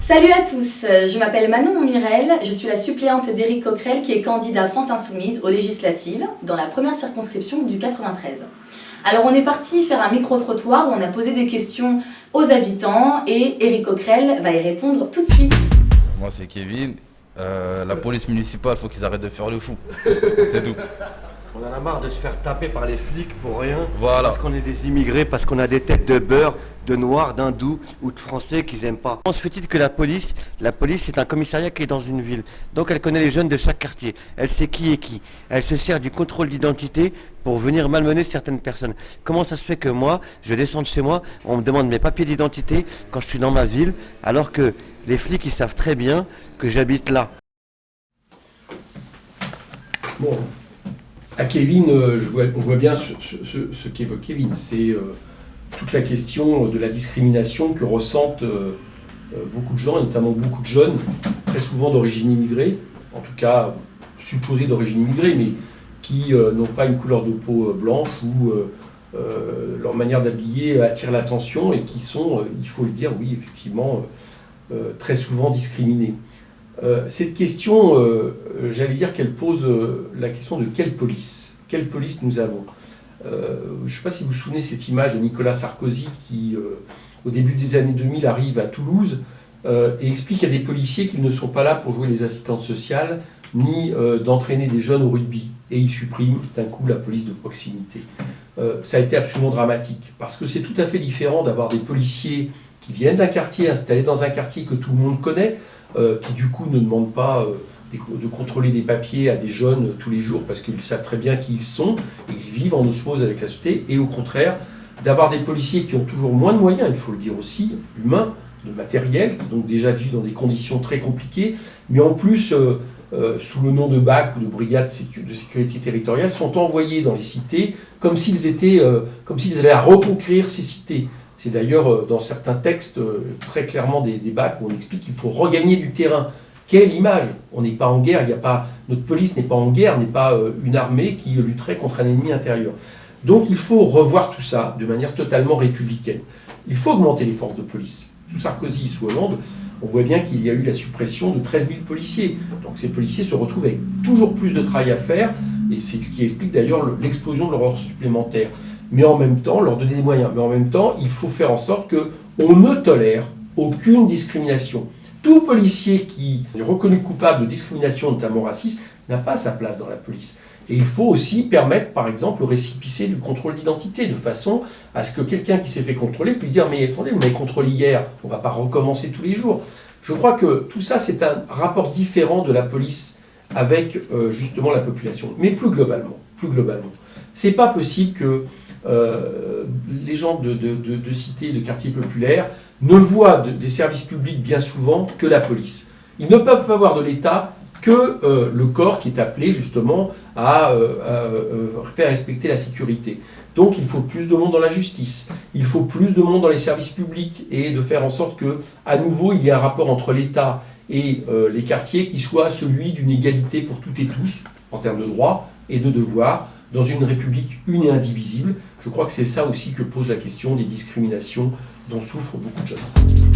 Salut à tous, je m'appelle Manon Mirel, je suis la suppléante d'Éric Coquerel qui est candidat France Insoumise aux législatives dans la première circonscription du 93. Alors on est parti faire un micro-trottoir où on a posé des questions aux habitants et Éric Coquerel va y répondre tout de suite. Moi c'est Kevin, la police municipale, faut qu'ils arrêtent de faire le fou, c'est tout. On en a marre de se faire taper par les flics pour rien, Voilà. Parce qu'on est des immigrés, parce qu'on a des têtes de beurre, de noirs, d'hindous ou de français qu'ils aiment pas. On se fait-il que la police c'est un commissariat qui est dans une ville, donc elle connaît les jeunes de chaque quartier, elle sait qui est qui, elle se sert du contrôle d'identité pour venir malmener certaines personnes. Comment ça se fait que moi, je descends de chez moi, on me demande mes papiers d'identité quand je suis dans ma ville, alors que les flics ils savent très bien que j'habite là. Bon, à Kevin, on voit bien ce qu'évoque Kevin, c'est toute la question de la discrimination que ressentent beaucoup de gens, et notamment beaucoup de jeunes, très souvent d'origine immigrée, en tout cas supposés d'origine immigrée, mais qui n'ont pas une couleur de peau blanche ou leur manière d'habiller attire l'attention et qui sont, il faut le dire, oui, effectivement, très souvent discriminés. Cette question, j'allais dire qu'elle pose la question de quelle police nous avons. Je ne sais pas si vous vous souvenez cette image de Nicolas Sarkozy qui, au début des années 2000, arrive à Toulouse et explique à des policiers qu'ils ne sont pas là pour jouer les assistantes sociales ni d'entraîner des jeunes au rugby. Et il supprime d'un coup la police de proximité. Ça a été absolument dramatique parce que c'est tout à fait différent d'avoir des policiers qui viennent d'un quartier, installés dans un quartier que tout le monde connaît, qui du coup ne demandent pas de contrôler des papiers à des jeunes tous les jours parce qu'ils savent très bien qui ils sont et ils vivent en osmose avec la société, et au contraire d'avoir des policiers qui ont toujours moins de moyens, il faut le dire aussi, humains, de matériel, qui donc déjà vivent dans des conditions très compliquées, mais en plus sous le nom de BAC ou de brigade de sécurité territoriale sont envoyés dans les cités comme s'ils avaient à reconquérir ces cités. C'est d'ailleurs dans certains textes très clairement des BAC où on explique qu'il faut regagner du terrain. Quelle image! On n'est pas en guerre, notre police n'est pas en guerre, n'est pas une armée qui lutterait contre un ennemi intérieur. Donc il faut revoir tout ça de manière totalement républicaine. Il faut augmenter les forces de police. Sous Sarkozy, sous Hollande, on voit bien qu'il y a eu la suppression de 13 000 policiers. Donc ces policiers se retrouvent avec toujours plus de travail à faire, et c'est ce qui explique d'ailleurs l'explosion de leur heure supplémentaire. Mais en même temps, leur donner des moyens. Mais en même temps, il faut faire en sorte qu'on ne tolère aucune discrimination. Tout policier qui est reconnu coupable de discrimination, notamment raciste, n'a pas sa place dans la police. Et il faut aussi permettre, par exemple, le récépissé du contrôle d'identité, de façon à ce que quelqu'un qui s'est fait contrôler puisse dire « Mais attendez, vous m'avez contrôlé hier, on ne va pas recommencer tous les jours ». Je crois que tout ça, c'est un rapport différent de la police avec justement la population. Mais plus globalement, c'est pas possible que les gens de cités, de quartiers populaires ne voient des services publics bien souvent que la police. Ils ne peuvent pas voir de l'État que le corps qui est appelé justement à faire respecter la sécurité. Donc il faut plus de monde dans la justice, il faut plus de monde dans les services publics et de faire en sorte que, à nouveau, il y ait un rapport entre l'État et les quartiers qui soit celui d'une égalité pour toutes et tous, en termes de droits et de devoirs, dans une république une et indivisible. Je crois que c'est ça aussi que pose la question des discriminations dont souffrent beaucoup de jeunes.